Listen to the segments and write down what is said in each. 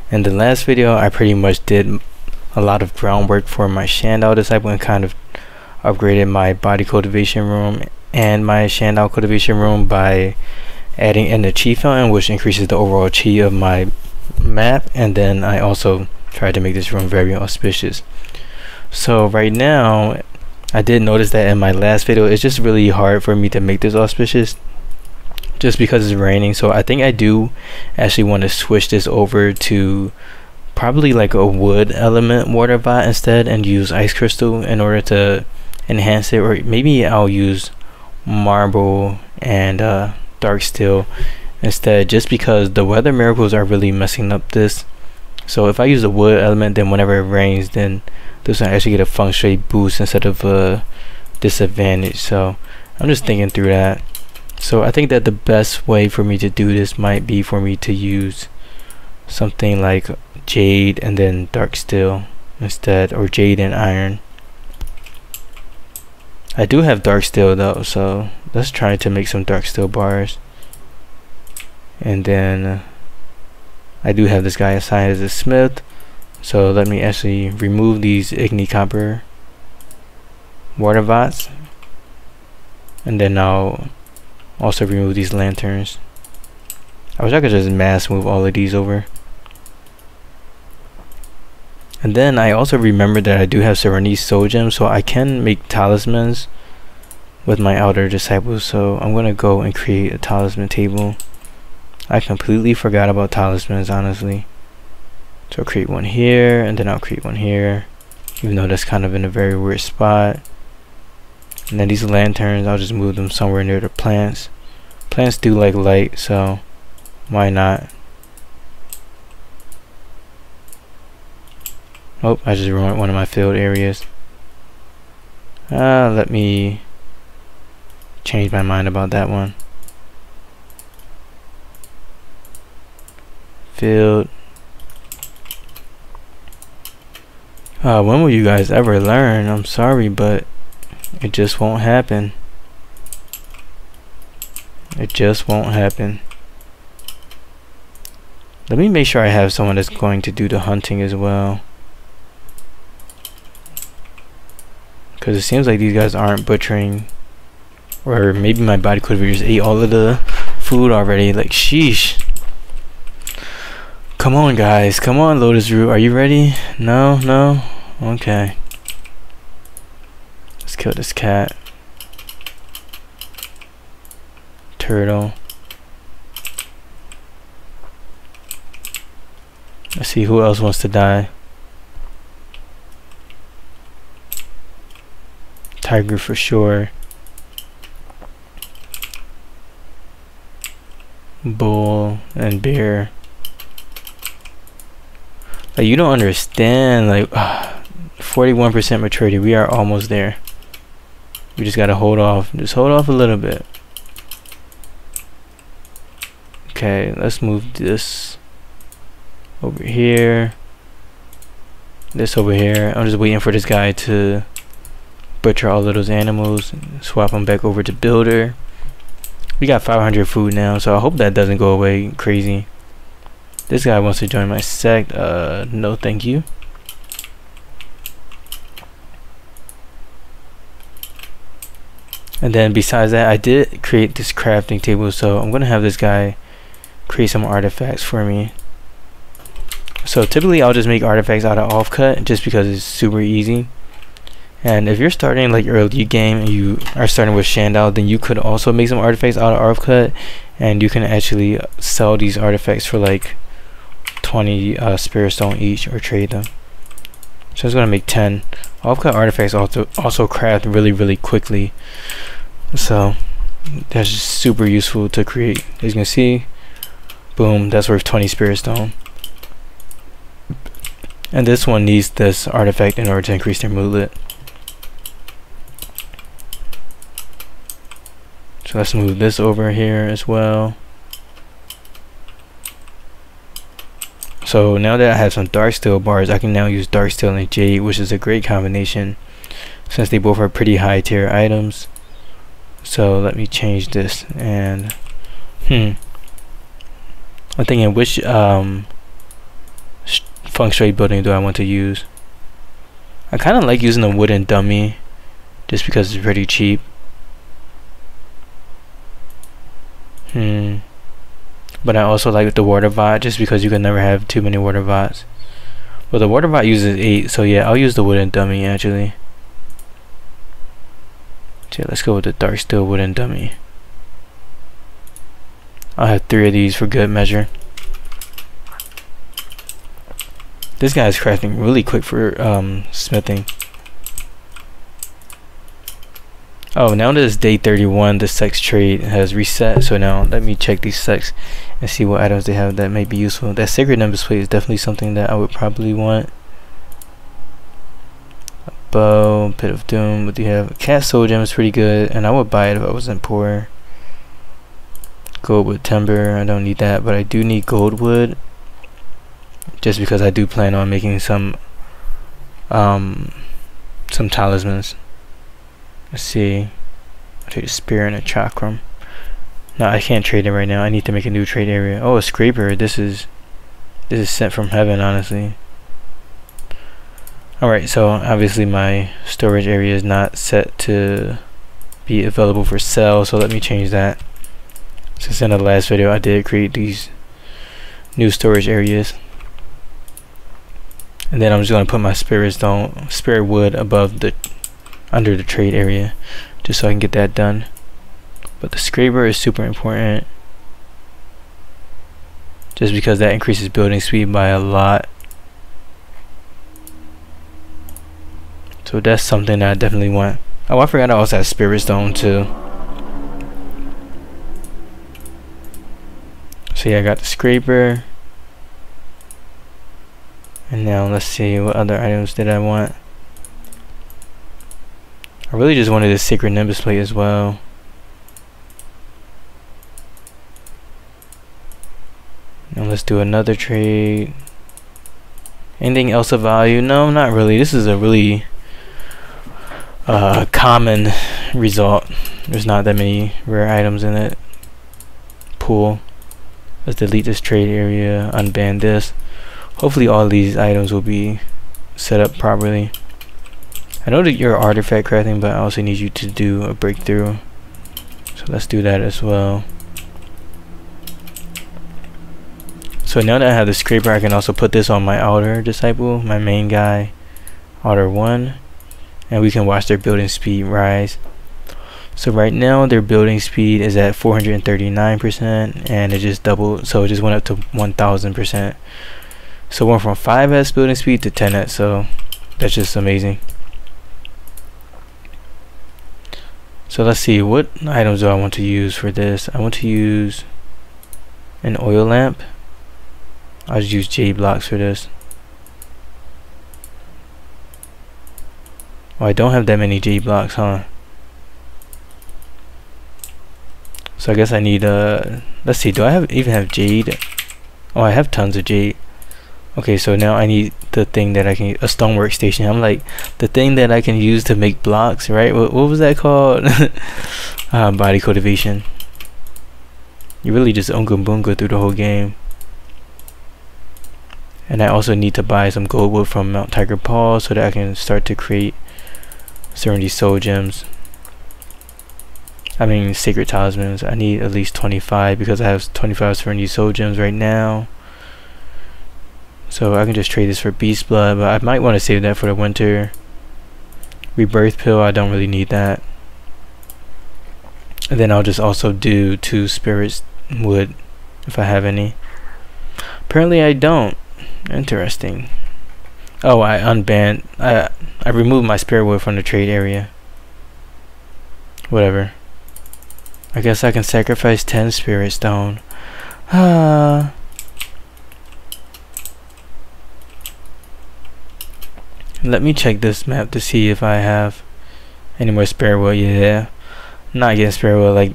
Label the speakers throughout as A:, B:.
A: In the last video, I pretty much did a lot of groundwork for my Shandao disciple and kind of upgraded my body cultivation room and my Shandao cultivation room by adding in the chi fountain, which increases the overall chi of my map, and then I also tried to make this room very auspicious. So right now, I did notice that in my last video, it's just really hard for me to make this auspicious just because it's raining. So I think I do actually want to switch this over to probably like a wood element water bot instead and use ice crystal in order to enhance it, or maybe I'll use marble and dark steel instead, just because the weather miracles are really messing up this. So if I use a wood element, then whenever it rains, then this will actually get a Feng Shui boost instead of a disadvantage. So I'm just thinking through that. So I think that the best way for me to do this might be for me to use something like jade and then dark steel instead, or jade and iron. I do have dark steel though, so let's try to make some dark steel bars. And then I do have this guy assigned as a smith, so let me actually remove these igni copper water bots, and then I'll also remove these lanterns. I wish I could just mass move all of these over. And then I also remembered that I do have Serenity Soul Gems, so I can make talismans with my outer disciples. So I'm gonna go and create a talisman table. I completely forgot about talismans, honestly. So I'll create one here, and then I'll create one here, even though that's kind of in a very weird spot. And then these lanterns, I'll just move them somewhere near the plants. Plants do like light, so why not? Oh, I just ruined one of my field areas. Let me change my mind about that one. Field. When will you guys ever learn? I'm sorry, but it just won't happen. It just won't happen. Let me make sure I have someone that's going to do the hunting as well, because it seems like these guys aren't butchering, or maybe my body cultivators ate all of the food already. Like, sheesh. Come on guys, come on Lotus Root, are you ready? No? No? Okay. Let's kill this cat. Turtle. Let's see who else wants to die. Tiger for sure. Bull and bear. Like, you don't understand, like 41% maturity. We are almost there. We just gotta hold off. Just hold off a little bit. Okay, let's move this over here. This over here. I'm just waiting for this guy to butcher all of those animals and swap them back over to builder. We got 500 food now, so I hope that doesn't go away crazy. This guy wants to join my sect. No thank you. And then besides that, I did create this crafting table, so I'm gonna have this guy create some artifacts for me. So typically I'll just make artifacts out of offcut just because it's super easy. And if you're starting like early game and you are starting with Shandao, then you could also make some artifacts out of offcut, and you can actually sell these artifacts for like 20 spirit stone each, or trade them. So I was gonna make 10 offcut artifacts. Also craft really quickly, so that's just super useful to create. As you can see, boom, that's worth 20 spirit stone. And this one needs this artifact in order to increase their moodlet. So let's move this over here as well. So now that I have some dark steel bars, I can now use dark steel and jade, which is a great combination since they both are pretty high tier items. So let me change this, and I'm thinking which Feng Shui building do I want to use? I kind of like using a wooden dummy just because it's pretty cheap. But I also like the water bot just because you can never have too many water bots. Well, the water bot uses 8, so yeah, I'll use the wooden dummy actually. So yeah, let's go with the dark steel wooden dummy. I'll have 3 of these for good measure. This guy is crafting really quick for smithing. Oh, now that it's day 31, the sex trade has reset. So now let me check these sex and see what items they have that may be useful. That sacred nimbus plate is definitely something that I would probably want. A bow, pit of doom. What do you have? Cat soul gem is pretty good, and I would buy it if I wasn't poor. Gold wood timber, I don't need that, but I do need gold wood. Just because I do plan on making some talismans. Let's see. I'll trade a spear and a chakram. No, I can't trade it right now. I need to make a new trade area. Oh, a scraper. This is sent from heaven, honestly. Alright, so obviously my storage area is not set to be available for sale, so let me change that. Since in the last video I did create these new storage areas. And then I'm just gonna put my spirit wood above under the trade area, just so I can get that done. But the scraper is super important, just because that increases building speed by a lot. So that's something that I definitely want. Oh, I forgot I also have spirit stone too. So yeah, I got the scraper. And now let's see, what other items did I want? I really just wanted a sacred nimbus plate as well. Now let's do another trade. Anything else of value? No, not really. This is a really common result. There's not that many rare items in it. Pool. Let's delete this trade area, unban this. Hopefully all these items will be set up properly. I know that you're artifact crafting, but I also need you to do a breakthrough. So let's do that as well. So now that I have the scraper, I can also put this on my outer disciple, my main guy, outer 1. And we can watch their building speed rise. So right now their building speed is at 439%, and it just doubled, so it just went up to 1000%. So went from 5s building speed to 10s, so that's just amazing. So let's see, what items do I want to use for this? I want to use an oil lamp. I'll just use jade blocks for this. Oh, I don't have that many jade blocks, huh? So I guess I need let's see, do I even have jade? Oh, I have tons of jade. Okay, so now I need the thing that I can, a stonework station. I'm like, the thing that I can use to make blocks, right? What was that called? Body cultivation. You really just unga boonga through the whole game. And I also need to buy some gold wood from Mount Tiger Paw so that I can start to create Serenity Soul Gems. I mean sacred talismans. I need at least 25 because I have 25 Serenity Soul Gems right now. So I can just trade this for beast blood, but I might want to save that for the winter. Rebirth pill, I don't really need that. And then I'll just also do 2 spirits wood if I have any. Apparently I don't. Interesting. Oh, I unbanned. I removed my spirit wood from the trade area. Whatever. I guess I can sacrifice 10 spirit stone. Let me check this map to see if I have any more spirit wood. Yeah, I'm not getting spirit wood like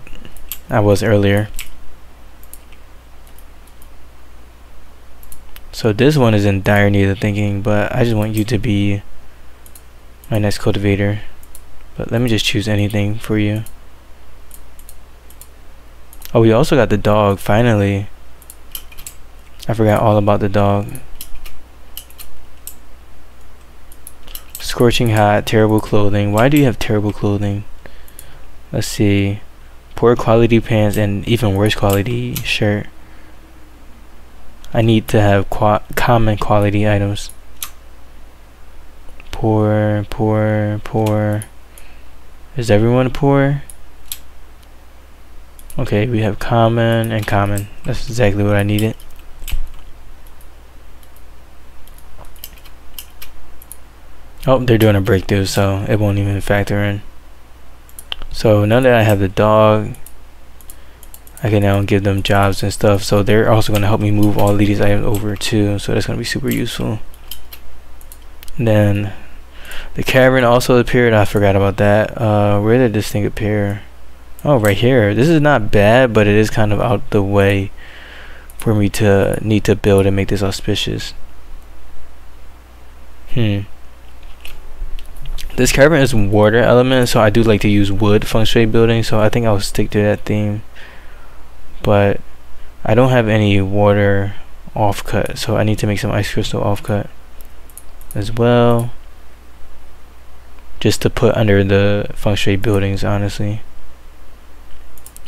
A: I was earlier. So this one is in dire need of thinking, but I just want you to be my next cultivator. But let me just choose anything for you. Oh, we also got the dog, finally. I forgot all about the dog. Scorching hot, terrible clothing. Why do you have terrible clothing? Let's see. Poor quality pants and even worse quality shirt. I need to have common quality items. Poor, poor, poor. Is everyone poor? Okay, we have common and common. That's exactly what I needed. Oh, they're doing a breakthrough, so it won't even factor in. So now that I have the dog, I can now give them jobs and stuff. So they're also going to help me move all of these items over too. So that's going to be super useful. And then the cavern also appeared. I forgot about that. Where did this thing appear? Oh, right here. This is not bad, but it is kind of out the way for me to need to build and make this auspicious. This cavern is water element, so I do like to use wood Feng Shui building, so I think I'll stick to that theme. But I don't have any water offcut, so I need to make some ice crystal offcut as well, just to put under the Feng Shui buildings, honestly.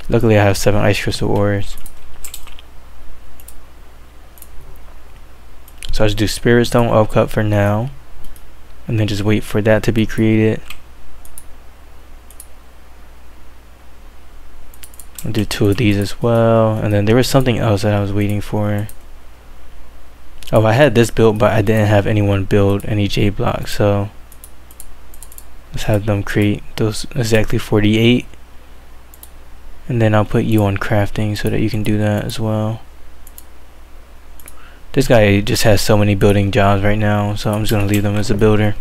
A: Luckily I have 7 ice crystal ores. So I'll just do spirit stone offcut for now, and then just wait for that to be created. I'll do 2 of these as well, and then there was something else that I was waiting for. Oh, I had this built, but I didn't have anyone build any J blocks, so let's have them create those exactly 48, and then I'll put you on crafting so that you can do that as well. This guy just has so many building jobs right now, so I'm just gonna leave them as a builder.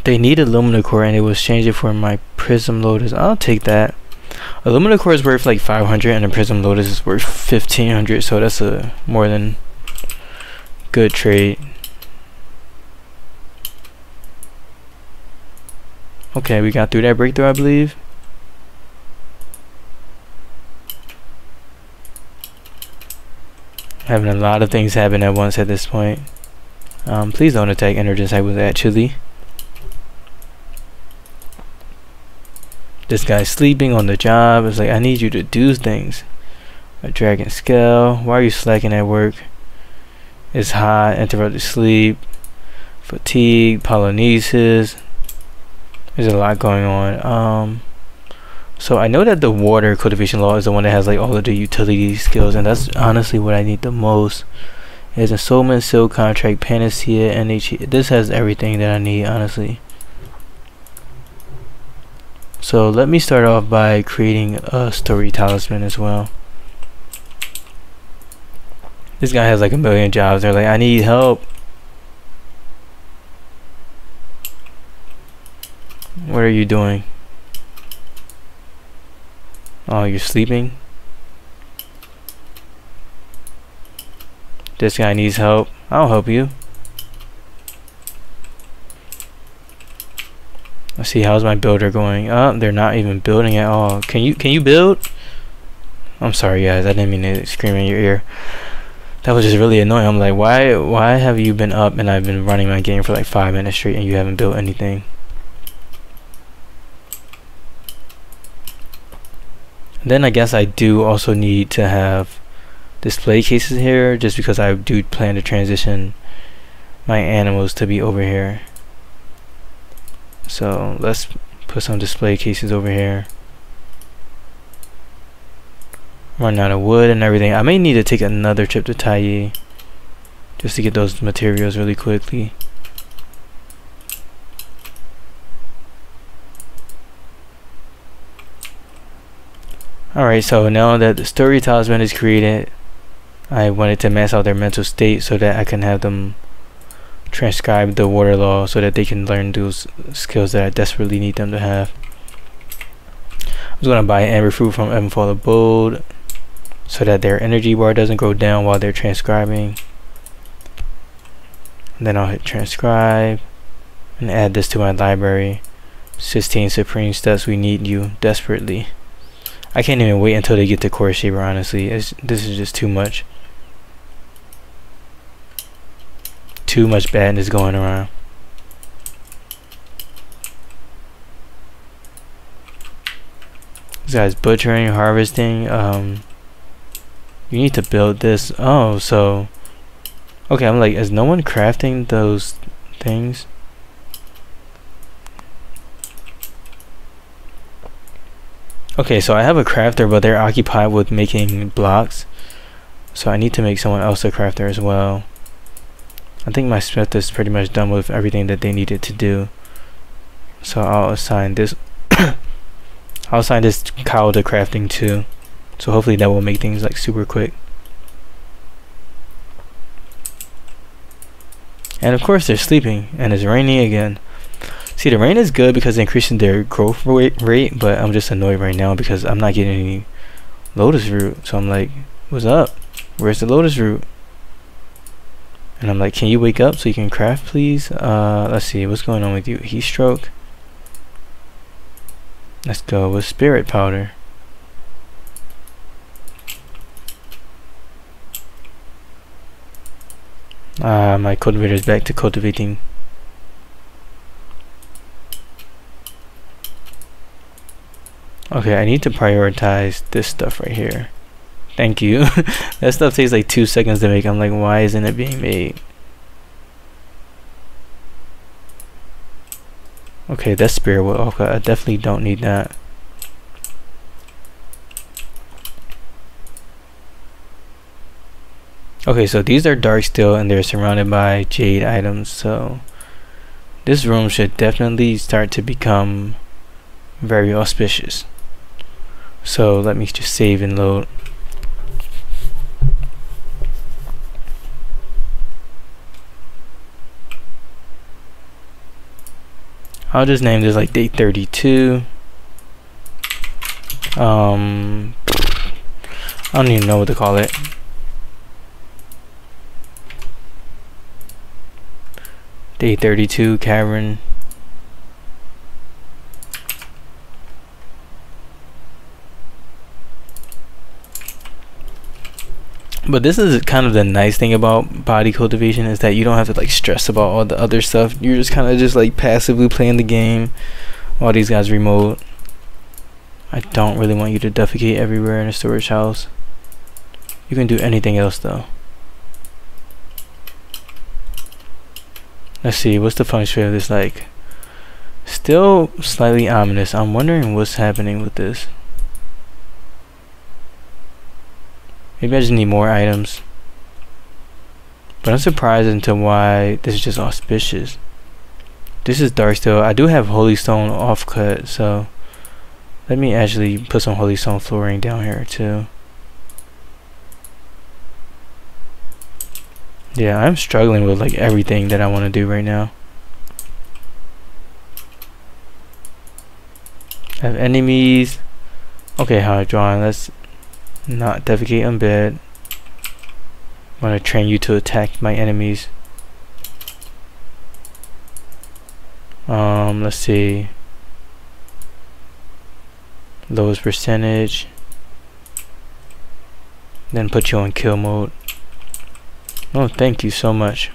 A: They need aluminum core and it was changed it for my prism lotus. I'll take that. Aluminum core is worth like 500 and the prism lotus is worth 1500, so that's a more than good trade. Okay, we got through that breakthrough, I believe. Having a lot of things happen at once at this point. Please don't attack Energis. I was actually. This guy's sleeping on the job. It's like, I need you to do things. A dragon scale. Why are you slacking at work? It's hot. Interrupted sleep. Fatigue. Polynesis. There's a lot going on. So I know that the water cultivation law is the one that has like all of the utility skills, and that's honestly what I need the most. There's a Soulman, Silk Contract, Panacea, NH. This has everything that I need, honestly. So let me start off by creating a story talisman as well. This guy has like a million jobs. They're like, I need help. What are you doing? Oh, you're sleeping? This guy needs help. I'll help you. Let's see, how's my builder going? Oh, they're not even building at all. Can you build? I'm sorry guys, I didn't mean to scream in your ear. That was just really annoying. I'm like, why have you been up and I've been running my game for like 5 minutes straight and you haven't built anything? Then I guess I do also need to have display cases here, just because I do plan to transition my animals to be over here. So let's put some display cases over here. Run out of wood and everything. I may need to take another trip to Taiyi just to get those materials really quickly. Alright, so now that the story talisman is created, I wanted to max out their mental state so that I can have them transcribe the water law so that they can learn those skills that I desperately need them to have. I was going to buy amber fruit from Evanfall Abode so that their energy bar doesn't go down while they're transcribing. And then I'll hit transcribe and add this to my library. 16 supreme steps, we need you desperately. I can't even wait until they get to core shaper, honestly. This is just too much. Too much badness going around. This guy's butchering, harvesting. You need to build this. Oh, so okay, I'm like, is no one crafting those things? Okay, so I have a crafter, but they're occupied with making blocks. So I need to make someone else a crafter as well. I think my smith is pretty much done with everything that they needed to do. So I'll assign this I'll assign this cow to crafting too. So hopefully that will make things like super quick. And of course they're sleeping and it's raining again. See, the rain is good because it's increasing their growth rate, but I'm just annoyed right now because I'm not getting any lotus root. So I'm like, what's up? Where's the lotus root? And I'm like, can you wake up so you can craft, please? Let's see, what's going on with you? Heat stroke. Let's go with spirit powder. My cultivator is back to cultivating. Okay, I need to prioritize this stuff right here. Thank you. That stuff takes like 2 seconds to make. I'm like, why isn't it being made? Okay, that's spirit wood. Okay, I definitely don't need that. Okay, so these are dark steel and they're surrounded by jade items, so this room should definitely start to become very auspicious. So let me just save and load. I'll just name this like day 32. I don't even know what to call it. Day 32 cavern. But this is kind of the nice thing about body cultivation, is that you don't have to like stress about all the other stuff. You're just kind of just like passively playing the game while these guys remote. I don't really want you to defecate everywhere in a storage house. You can do anything else though. Let's see, what's the Feng Shui of this like? Still slightly ominous. I'm wondering what's happening with this. Maybe I just need more items. But I'm surprised into why this is just auspicious. This is dark steel. I do have holy stone offcut, so let me actually put some holy stone flooring down here too. Yeah, I'm struggling with like everything that I want to do right now. I have enemies. Okay, how I draw. Let's not defecate on bed. I'm gonna train you to attack my enemies. Let's see. Lowest percentage. Then put you on kill mode. Oh, thank you so much.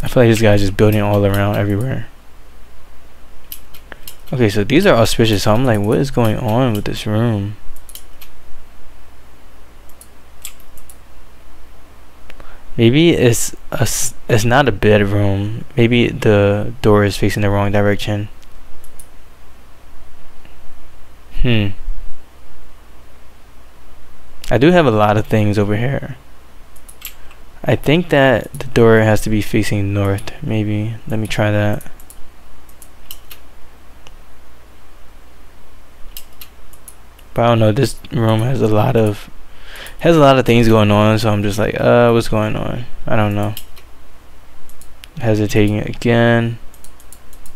A: I feel like this guy's just building all around everywhere. Okay, so these are auspicious. So I'm like, what is going on with this room? Maybe it's not a bedroom. Maybe the door is facing the wrong direction. I do have a lot of things over here. I think that the door has to be facing north, maybe. Let me try that. But I don't know, this room has a lot of things going on, so I'm just like, what's going on? I don't know. Hesitating again.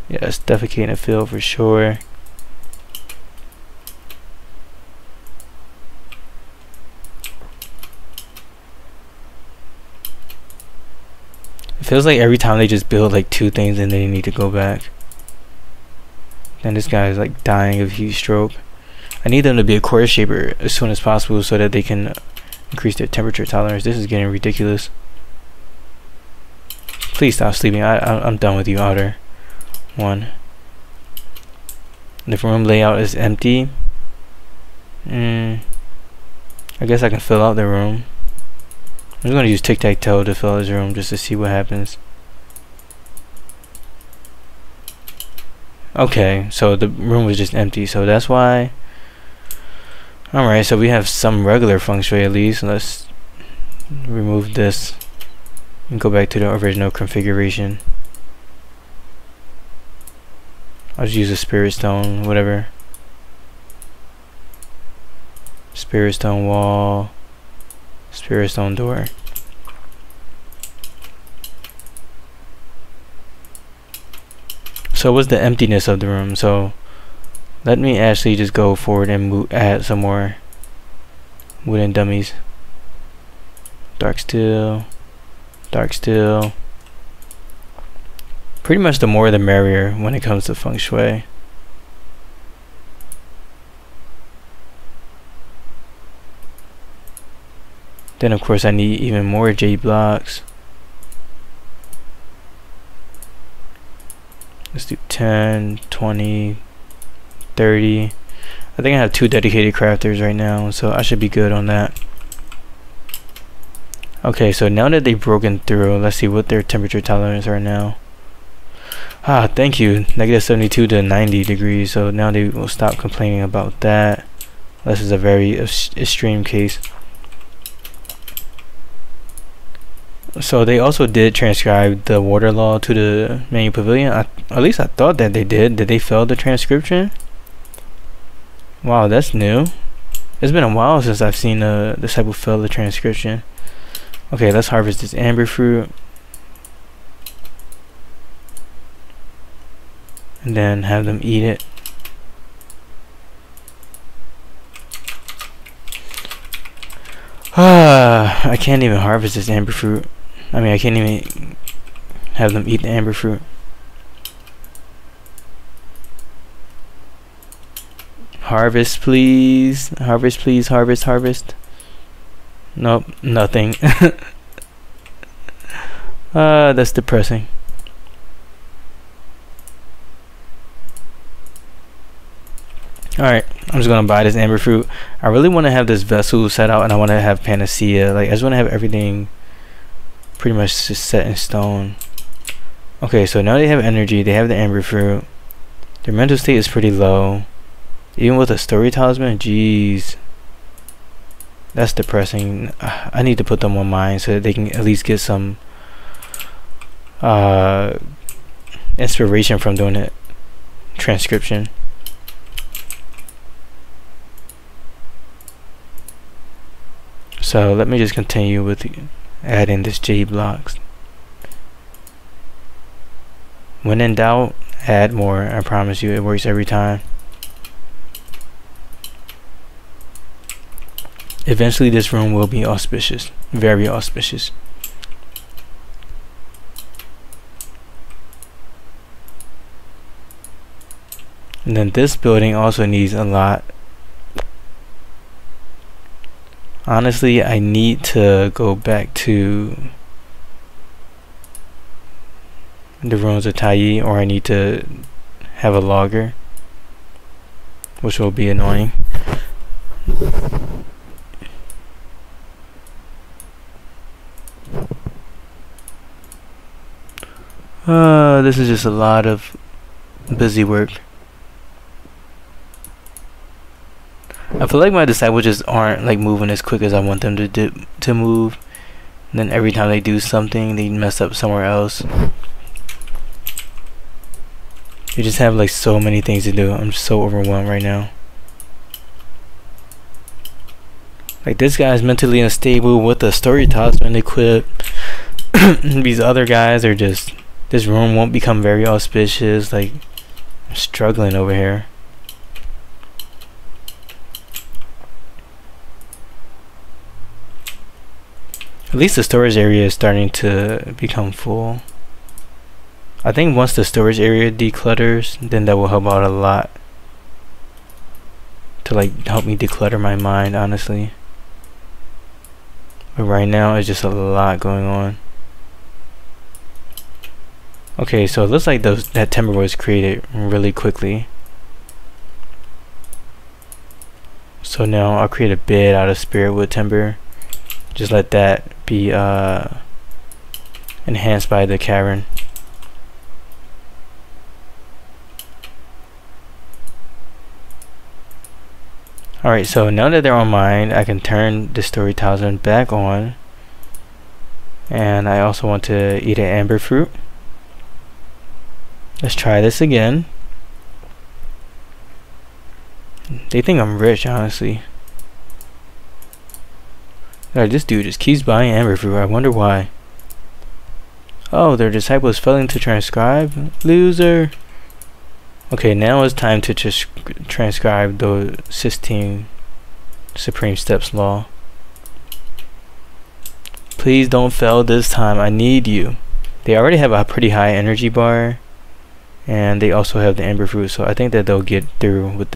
A: Yes, defecating a field for sure. It feels like every time they just build like 2 things and they need to go back. And this guy is like dying of heat stroke. I need them to be a core shaper as soon as possible so that they can increase their temperature tolerance. This is getting ridiculous. Please stop sleeping. I'm done with you, Otter. 1. The room layout is empty. I guess I can fill out the room. I'm just gonna use tic-tac-toe to fill out this room just to see what happens. Okay, so the room was just empty, so that's why. Alright, so we have some regular feng shui at least. Let's remove this and go back to the original configuration. I'll just use a spirit stone, whatever. Spirit stone wall, spirit stone door. So what's the emptiness of the room? So let me actually just go forward and add some more wooden dummies. Dark steel, dark steel. Pretty much the more the merrier when it comes to feng shui. Then of course I need even more jade blocks. Let's do 10, 20, 30. I think I have 2 dedicated crafters right now, so I should be good on that. Okay, so now that they've broken through, let's see what their temperature tolerance are now. Ah, thank you. Negative 72 to 90 degrees, so now they will stop complaining about that. This is a very extreme case. So they also did transcribe the water law to the manual pavilion. At least I thought that they did. Did they fail the transcription? Wow, that's new. It's been a while since I've seen the disciple fail the transcription. Okay, let's harvest this amber fruit. And then have them eat it. I can't even harvest this amber fruit. I mean, I can't even have them eat the amber fruit. Harvest, please. Harvest, please. Harvest, harvest. Nope, nothing. That's depressing. Alright, I'm just gonna buy this amber fruit. I really want to have this vessel set out, and I want to have panacea. Like, I just want to have everything pretty much just set in stone. Okay, so now they have energy. They have the amber fruit. Their mental state is pretty low. Even with a story talisman, jeez, that's depressing. I need to put them on mine so that they can at least get some inspiration from doing it. Transcription. So let me just continue with adding this jade blocks. When in doubt, add more. I promise you, it works every time. Eventually this room will be auspicious, very auspicious. And then this building also needs a lot. Honestly, I need to go back to the ruins of Tai, or I need to have a logger, which will be annoying. This is just a lot of busy work. I feel like my disciples just aren't like moving as quick as I want them to move. And then every time they do something, they mess up somewhere else. They just have like so many things to do. I'm so overwhelmed right now. Like, this guy's mentally unstable with a story talisman equipped. These other guys are just, this room won't become very auspicious. Like, I'm struggling over here. At least the storage area is starting to become full. I think once the storage area declutters, then that will help out a lot. To like help me declutter my mind, honestly. But right now it's just a lot going on. Okay, so it looks like that timber was created really quickly. So now I'll create a bed out of spirit wood timber. Just let that be enhanced by the cavern. Alright, so now that they're on mine, I can turn the story talisman back on. And I also want to eat an amber fruit. Let's try this again. They think I'm rich, honestly. Alright, this dude just keeps buying amber fruit. I wonder why. Oh, their disciple is failing to transcribe? Loser. Okay, now it's time to just transcribe the 16 Supreme Steps Law. Please don't fail this time. I need you. They already have a pretty high energy bar. And they also have the amber fruit. So I think that they'll get through with